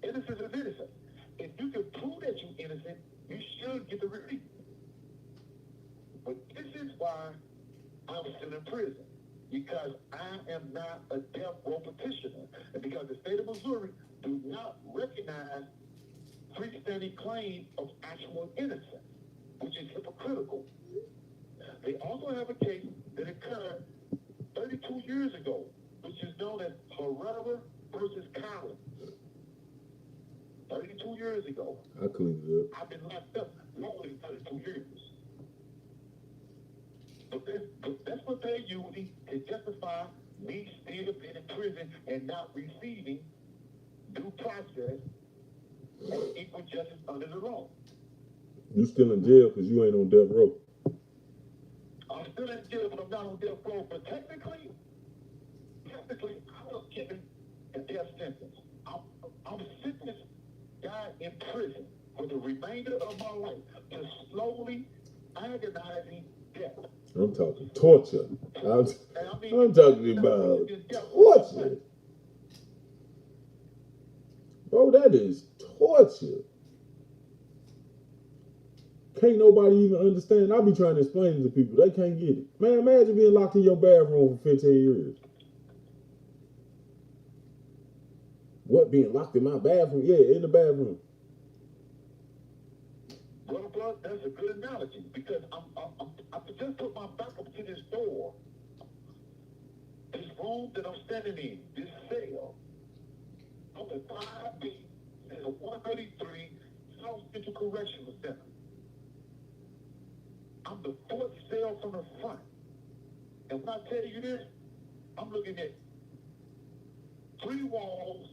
Innocence is innocent. If you can prove that you're innocent, you should get the release. But this is why I'm still in prison. Because I am not a death row any claim of actual innocence, which is hypocritical. They also have a case that occurred 32 years ago, which is known as Herrera versus Collins. 32 years ago. I cleaned it up. I've been locked up longer than 32 years. But that's what they're using to justify me still being in prison and not receiving due process or equal justice under the law. You still in jail because you ain't on death row. I'm still in jail, but I'm not on death row. But technically, I was given a death sentence. I'm sentenced, died in prison for the remainder of my life to slowly, agonizing death. I'm talking torture. I'm talking about torture. Bro, that is torture. Can't nobody even understand. I be trying to explain it to people. They can't get it. Man, imagine being locked in your bathroom for 15 years. What, being locked in my bathroom? Yeah, in the bathroom. Well, that's a good analogy because I just put my back up to this door, this room that I'm standing in, this cell. I'm the 5B, in the 133 South Central Correctional Center. I'm the fourth cell from the front. And when I tell you this, I'm looking at 3 walls,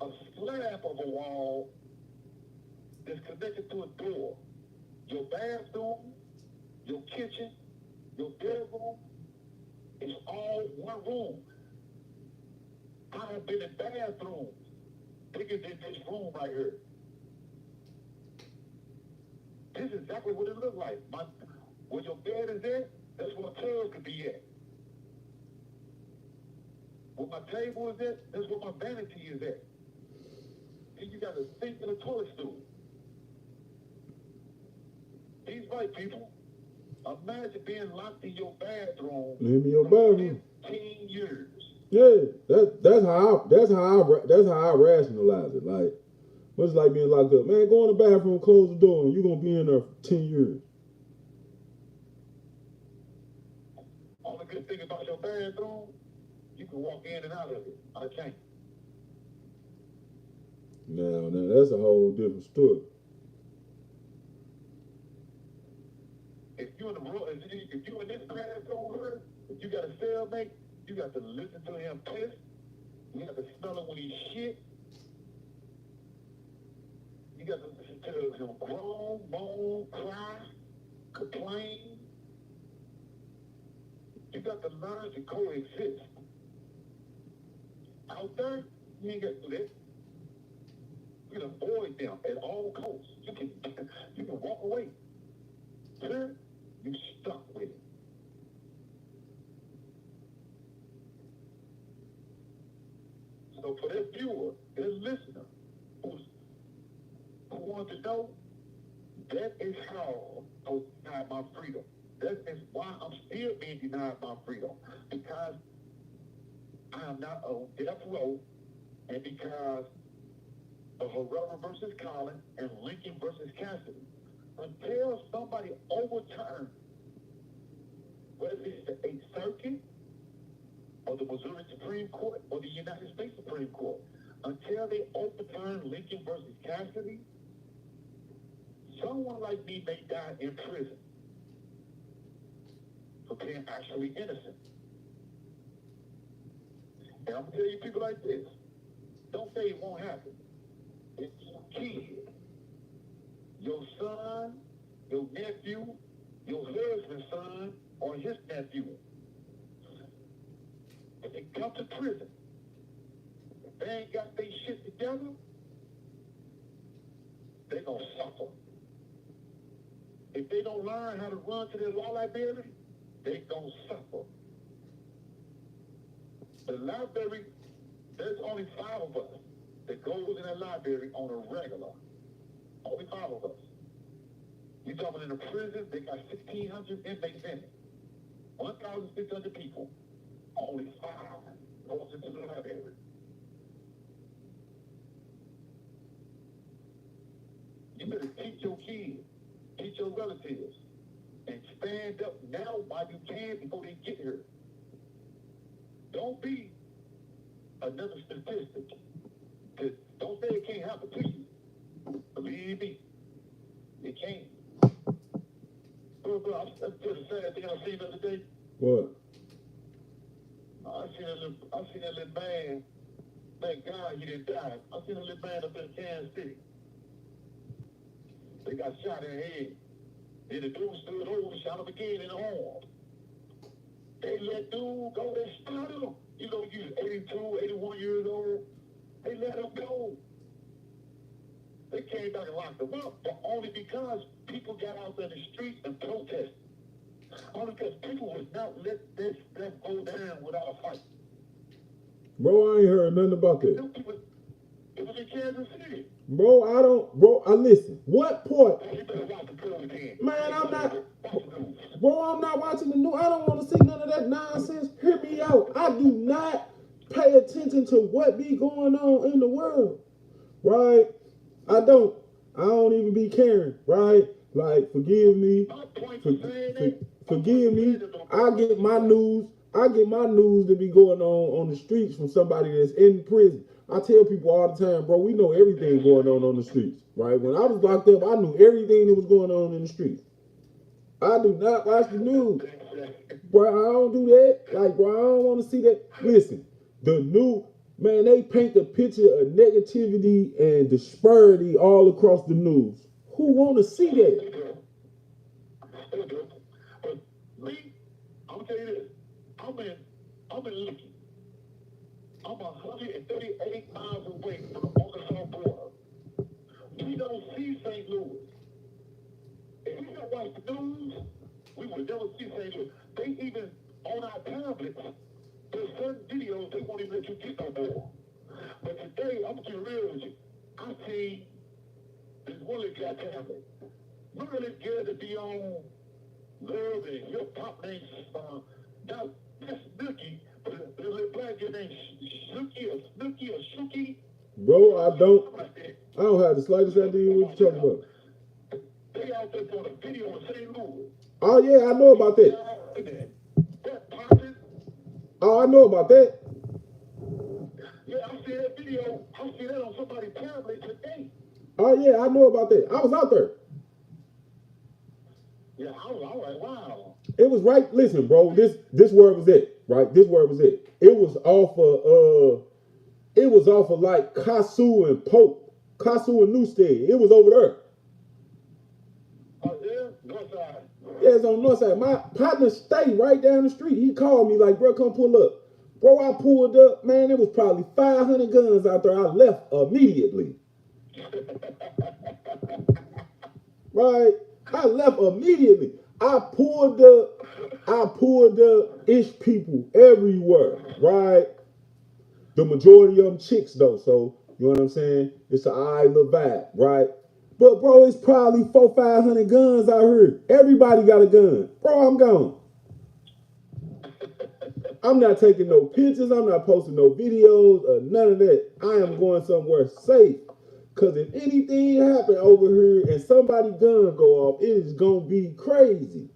a slab of a wall that's connected to a door. Your bathroom, your kitchen, your bedroom, it's all one room. I have been in bathrooms bigger than this room right here. This is exactly what it looked like. Where your bed is at, that's where a tub could be at. Where my table is at, that's where my vanity is at. And you got a sink and a toilet stool. These white people, imagine being locked in your bathroom for 15 years. Yeah, that's how I rationalize it. Like, what's it like being locked up? Man, go in the bathroom, close the door, and you're gonna be in there for 10 years. Only good thing about your bathroom, you can walk in and out of it. I can't. Now that's a whole different story. If you in the room, if you in this bathroom, if you got a cellmate, you got to listen to him piss. You got to smell him when he shit. You got to listen to him groan, moan, cry, complain. You got to learn to coexist. Out there, you ain't got to do that. You can avoid them at all costs. You can walk away. Here, you stuck with it. So for that viewer, that listener, who wants to know, that is how I was denied my freedom. That is why I'm still being denied my freedom. Because I am not on death row, and because of Herrera versus Collins and Lincoln versus Cassidy. Until somebody overturns, whether it's the 8th Circuit, or the Missouri Supreme Court, or the United States Supreme Court, until they overturn Lincoln versus Cassidy, someone like me may die in prison for being actually innocent. And I'm going to tell you people like this, don't say it won't happen. It's your kid, your son, your nephew, your husband's son, or his nephew. If they come to prison, if they ain't got their shit together, they gonna suffer. If they don't learn how to run to their law library, they gonna suffer. The library, there's only 5 of us that goes in the library on a regular. Only 5 of us. You talking in a prison, they got 1,600 inmates in it. 1,600 people. Only 5 goes into the library. You better teach your kids, teach your relatives, and stand up now while you can before they get here. Don't be another statistic. Don't say it can't happen to you. Believe me, it can't. Bro, that's just the sad thing I seen the other day. What? I seen that little man. Thank God he didn't die. I seen a little man up in Kansas City. They got shot in the head. Then the dude stood over and shot him again in the arm. They let dude go. They shot him. You know, he was 82, 81 years old. They let him go. They came back and locked him up, but only because people got out there in the streets and protested. Only because people would not let this stuff go down without a fight. Bro, I ain't heard nothing about that. It was in Kansas City. Bro, I listen. What part? You better watch the news again. Man, I'm not. Watch the news. Bro, I'm not watching the news. I don't want to see none of that nonsense. Hear me out. I do not pay attention to what be going on in the world. Right? I don't even be caring. Right? Like, forgive me. Forgive me. I get my news to be going on the streets from somebody that's in prison. I tell people all the time, bro, we know everything going on the streets, right? When I was locked up, I knew everything that was going on in the streets. I do not watch the news. Bro, I don't do that. Like, bro, I don't want to see that. Listen, man, they paint the picture of negativity and disparity all across the news. Who want to see that? But me, I'm gonna tell you this. I'm in Licking. I'm 138 miles away from the Arkansas border. We don't see St. Louis. If we don't watch the news, we would never see St. Louis. They even, on our tablets, there's certain videos they won't even let you get no more. But today, I'm gonna get real with you. I see this one little guy tablet. Remember this girl to be on Love and Hip Hop named, that's Snooki, but the little black girl named Snooki or Shuki. Bro, I don't have the slightest idea what you're talking about. They out there doing a video in St. Louis. Oh yeah, I know about that. Oh, I know about that. Yeah, I see that video. I see that on somebody's tablet today. Oh yeah, I know about that. I was out there. Yeah, I was like, wow. It was right. Listen, bro. This where it was at. Right. This where it was at. It was off of like Kasu and Pope, Kasu and Newstead. It was over there. Oh yeah, north side. Yeah, it's on the north side. My partner stayed right down the street. He called me like, bro, come pull up. Bro, I pulled up. Man, it was probably 500 guns out there. I left immediately. Right. I left immediately. I pulled up ish people everywhere, right? The majority of them chicks though, so you know what I'm saying? It's an eye little vibe, right? But bro, it's probably 400-500 guns out here. Everybody got a gun. Bro, I'm gone. I'm not taking no pictures. I'm not posting no videos or none of that. I am going somewhere safe. Cause if anything happen over here and somebody gun go off, it is gonna be crazy,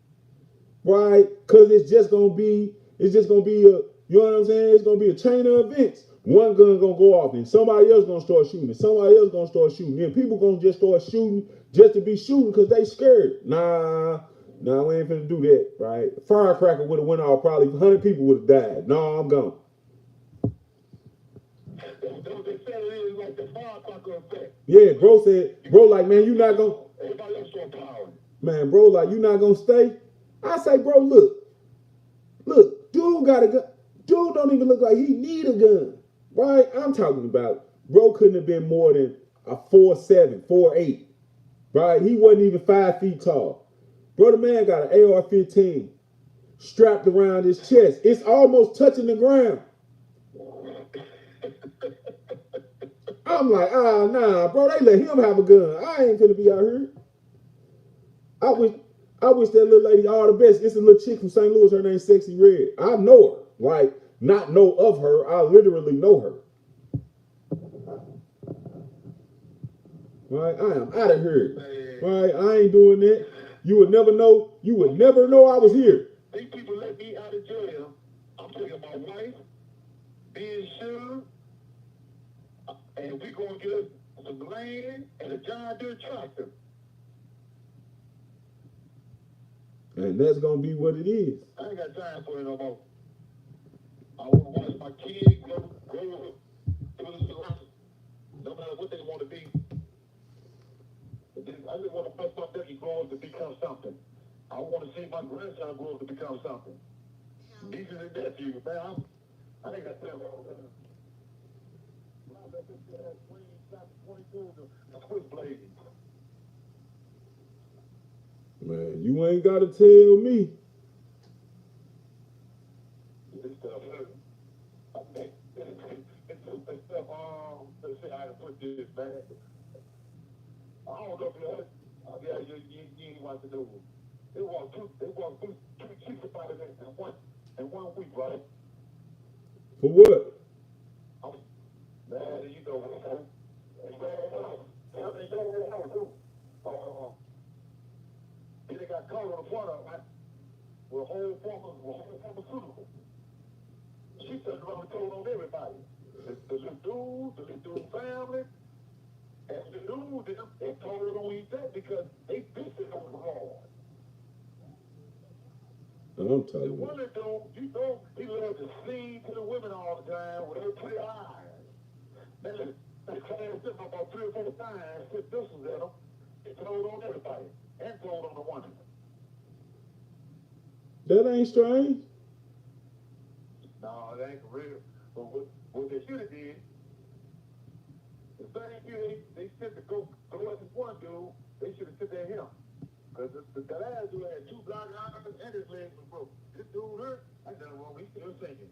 right? Cause it's just gonna be a, you know what I'm saying? It's gonna be a chain of events. One gun gonna go off, and somebody else gonna start shooting, and somebody else gonna start shooting. Then people gonna just start shooting just to be shooting because they scared. Nah, we ain't finna do that, right? Firecracker would have went off, probably 100 people would have died. No, I'm gone. They said it is like the firecracker effect. Yeah, bro, like, man, you not gonna. Everybody else on power. Man, bro, like, you not gonna stay? I say, bro, look, dude got a gun. Dude don't even look like he need a gun, right? I'm talking about, bro couldn't have been more than a 4'7", 4'8", right? He wasn't even 5 feet tall. Bro, the man got an AR-15 strapped around his chest. It's almost touching the ground. I'm like, nah, bro, they let him have a gun. I ain't finna be out here. I wish that little lady all the best. It's a little chick from St. Louis. Her name's Sexy Red. I know her. Like, not know of her. I literally know her. Right? I am out of here. Man. Right? I ain't doing that. You would never know. You would never know I was here. These people let me out of jail. I'm taking my wife, being sure, and we gonna get us some land and a John Deere tractor. And that's gonna be what it is. I ain't got time for it no more. I want to watch my kids go to the house, no matter what they want to be. I just want to bless my nephew grow up to become something. I want to see my grandson grow up to become something. Nieces and nephews, man. I think that's it. Man, you ain't gotta tell me. This stuff, let's see how to put this, man. I don't know if you heard. Yeah, you ain't want to do it. They want two chiefs about it in one week, right? For what? Man, you know what? They got caught on the front of it with whole pharmaceutical. She turned around and told on everybody. The little dude family, and the dude, they told on each other because they bitches on the hard. I'm The telling you. one that don't, you know, he loves to sing to the women all the time with her pretty eyes. Man, they classed him about 3 or 4 times, put pistols at him, and told on everybody, and told on the woman. That ain't strange. No, it ain't for real. But what they should have did, the same year they sent to go at this one dude, they should have sent at him. Because the last dude had 2 black eyes and his legs was broke. This dude hurt, I done wrong, he's still singing.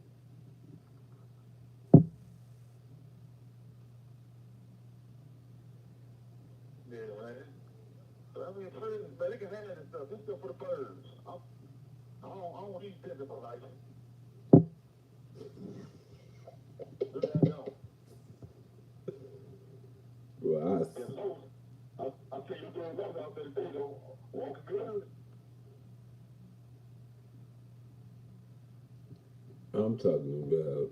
Yeah, man. But I mean, prison, man, they can handle this stuff. This stuff for the birds. I don't want these things in my life. Well, I'll tell you doing that out there today, though. Walk good. I'm talking about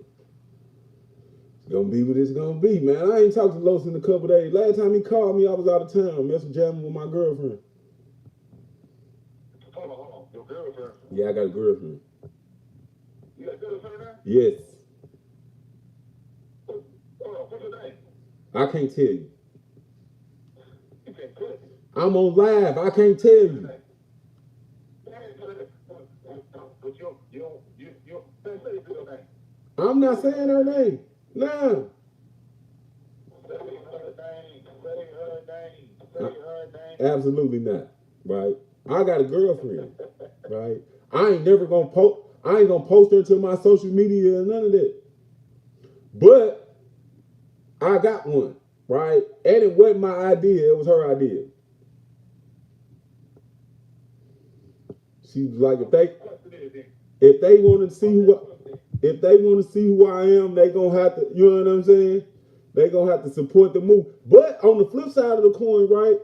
it's gonna be what it's gonna be, man. I ain't talked to Los in a couple days. Last time he called me, I was out of town, messing jamming with my girlfriend. Hold on. Your girlfriend? Yeah, I got a girlfriend. You got a girlfriend now? Yes. What's her name? I can't tell you. You can't put it. I'm on live. I can't tell you. But you don't say her name. I'm not saying her name. Nah. Say her name. Absolutely not. Right? I got a girlfriend. Right? I ain't never gonna post. I ain't gonna post her to my social media or none of that. But I got one. Right? And it wasn't my idea. It was her idea. She was like, if they want to see who I am, they gonna have to, you know what I'm saying? They gonna have to support the move. But on the flip side of the coin, right?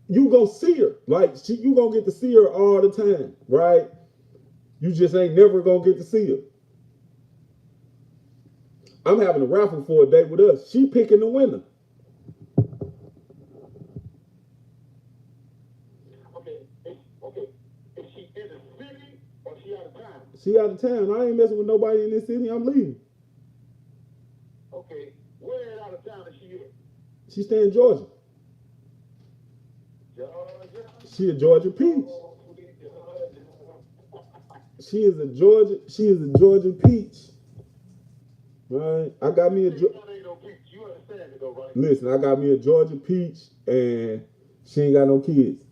You gonna see her, like you gonna get to see her all the time, right? You just ain't never gonna get to see her. I'm having a raffle for a date with us. She picking the winner. She out of town. I ain't messing with nobody in this city. I'm leaving. Okay, where out of town is she at? She stay in Georgia. Georgia? She a Georgia peach. She is a Georgia peach. Right? I got me a You understand it though, right? Listen, I got me a Georgia peach and she ain't got no kids.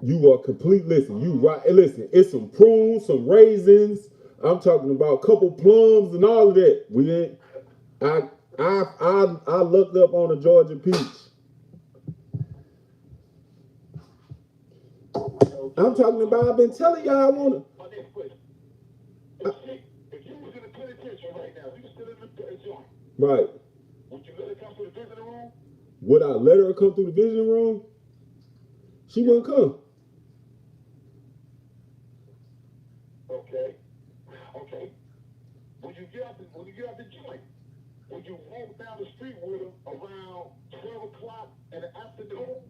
You are complete. Listen, you right. Listen, it's some prunes, some raisins. I'm talking about a couple plums and all of that. We ain't. I looked up on a Georgia peach. I'm talking about. I've been telling y'all I want to. My next question: if you was in the penitentiary right now. We still in the joint. Right. Would you let her come to the visiting room? Would I let her come through the visiting room? She wouldn't come. Okay. Okay. When you get out the joint, would you walk down the street with her around 12 o'clock in the afternoon?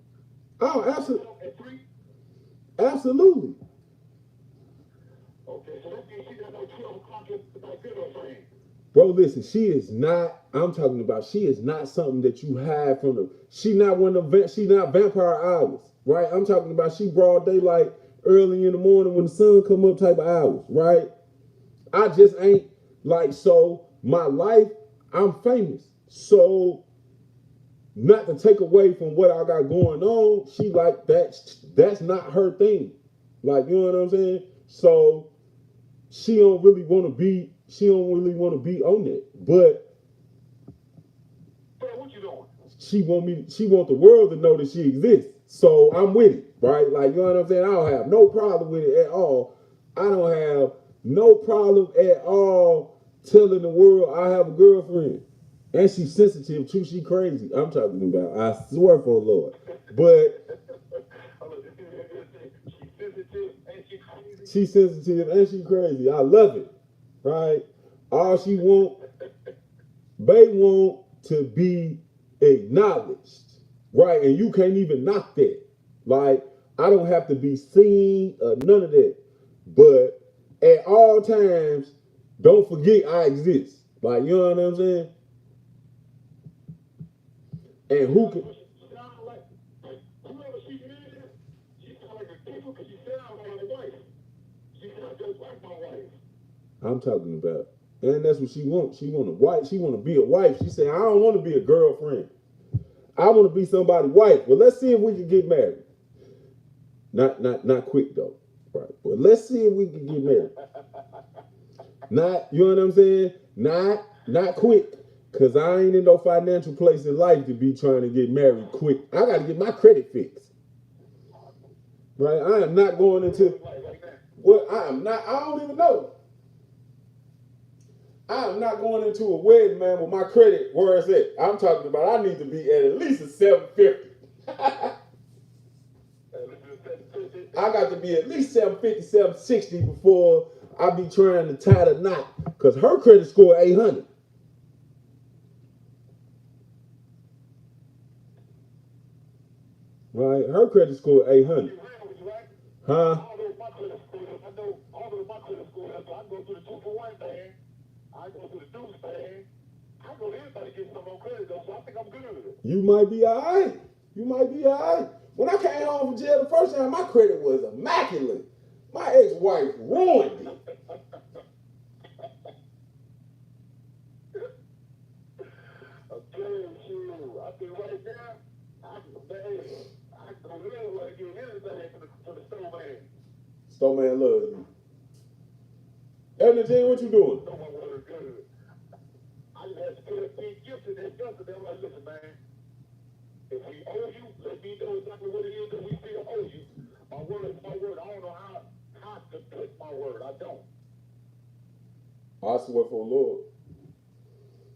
Oh, absolutely. At 3? Absolutely. Okay, so that means she got no 12 o'clock at my dinner frame. Bro, listen, she is not, I'm talking about, she is not something that you have from the, she not one of the, she not vampire hours, right? I'm talking about she broad daylight, early in the morning when the sun come up type of hours, right? I just ain't like, so my life, I'm famous. So not to take away from what I got going on, she like, that's not her thing. Like, you know what I'm saying? So she don't really want to be on it. But what you doing? she want the world to know that she exists. So I'm with it, right? Like, you know what I'm saying? I don't have no problem with it at all. I don't have no problem at all telling the world I have a girlfriend. And she's sensitive too. She crazy. I'm talking about, I swear for the Lord. But she's sensitive and she's crazy. I love it, right? All she they want to be acknowledged, right? And you can't even knock that. Like, I don't have to be seen or none of that. But at all times, don't forget I exist. Like, you know what I'm saying? And who can? I'm talking about, and that's what she wants. She want a wife. She want to be a wife. She said, I don't want to be a girlfriend. I want to be somebody's wife. Well, let's see if we can get married. Not quick though, right? But let's see if we can get married. Not, you know what I'm saying? Not quick. Cause I ain't in no financial place in life to be trying to get married quick. I got to get my credit fixed. Right? I am not going into what I am not. I don't even know. I am not going into a wedding, man, with my credit where it's at. I'm talking about I need to be at least a 750. I got to be at least 750, 760 before I be trying to tie the knot. Cause her credit score 800. Right? Her credit score 800. Huh? I go to the 2-for-1 thing. I go to the Deuce thing. I go to everybody get some more credit though, so I think I'm good. You might be alright. You might be alright. When I came home from jail the first time, my credit was immaculate. My ex-wife ruined it. Okay, shoot. I think right now, I can really want to give anything to the snowman. Snowman love you. Evan Jean, what you doing? Snowman was good. I just had to put a big gift in that gift, and they were like, listen, man, if we owe you, let me know exactly what it is that we still owe you. My word is my word. I don't know how to put my word. I don't. I swear for the Lord.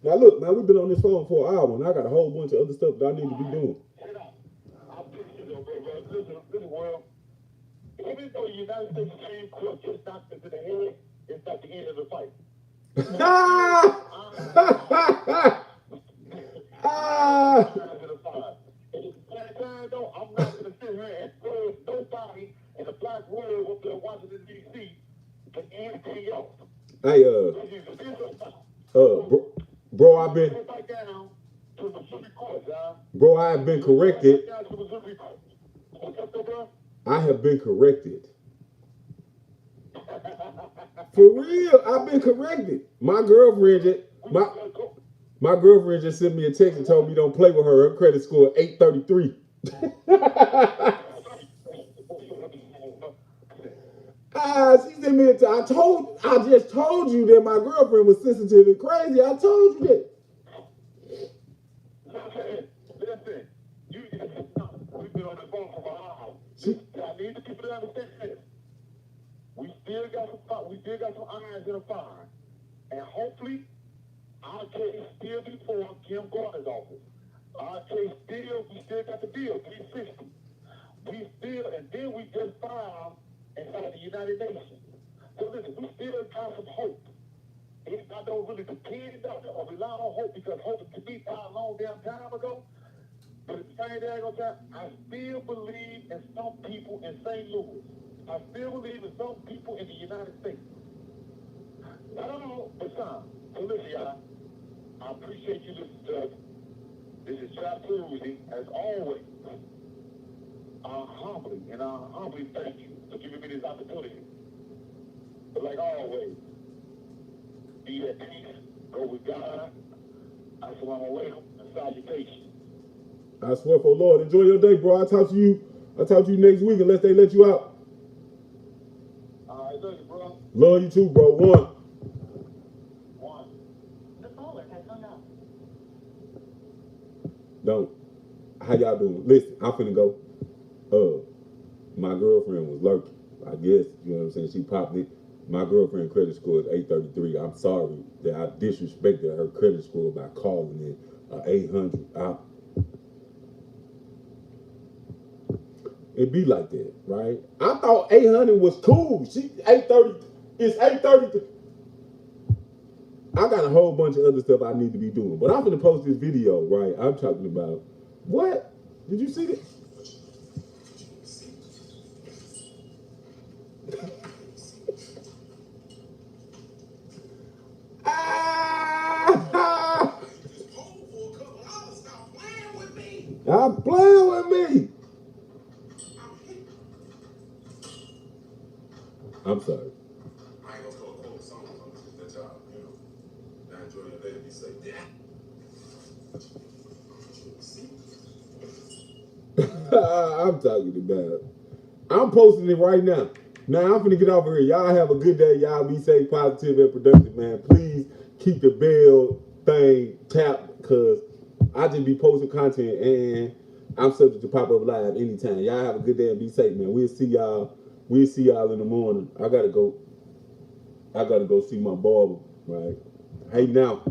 Now look, man, we've been on this phone for an hour, and I got a whole bunch of other stuff that I need to be doing. I'll pick you though, bro. Listen, well, even though the United States Supreme Court just knocked into the head, it's not the end of the fight. Though, I'm not going to sit here and throw nobody in the black world up there in Washington, D.C. for anything else. Hey, bro, I've been, bro, I have been corrected. I have been corrected. For real, I've been corrected. My girlfriend just sent me a text and told me don't play with her. Her credit score 833. She sent me I just told you that my girlfriend was sensitive and crazy. I told you that. Listen, we've been on the phone for an hour. I need the people to understand this. We still got some irons in the fire. And hopefully, our case still before Kim Gardner's office. Our case still, we still got the bill, 360. We still, and then we just filed inside the United Nations. So listen, we still got some hope. I don't really depend on it or rely on hope because hope to me died a long damn time ago. But at the same time, I still believe in some people in St. Louis. I still believe in some people in the United States. I don't know, but some. So listen, y'all, I appreciate you listening to us. This is Chop Tuesday, as always. I humbly thank you for giving me this opportunity. But like always, be at peace, go with God. Assalamu alaikum and salutations. I swear for Lord, enjoy your day, bro. I'll talk to you next week unless they let you out. All right, love you, bro. Love you too, bro. One. The caller has hung up. Don't. How y'all doing? Listen, I'm finna go. My girlfriend was lurking. I guess, you know what I'm saying? She popped it. My girlfriend credit score is 833. I'm sorry that I disrespected her credit score by calling it 800. It be like that, right? I thought 800 was cool. She 830. It's 830. I got a whole bunch of other stuff I need to be doing, but I'm gonna post this video, right? I'm talking about what? Did you see this? I'm playing with me. I'm sorry. I ain't gonna start quoting songs on this, that y'all, now enjoy your day and be safe. I'm talking about. I'm posting it right now. Now I'm gonna get off of here. Y'all have a good day. Y'all be safe, positive, and productive, man. Please keep the bell thing tapped because I just be posting content and I'm subject to pop up live anytime. Y'all have a good day and be safe, man. We'll see y'all in the morning. I gotta go see my barber, right? Hey now.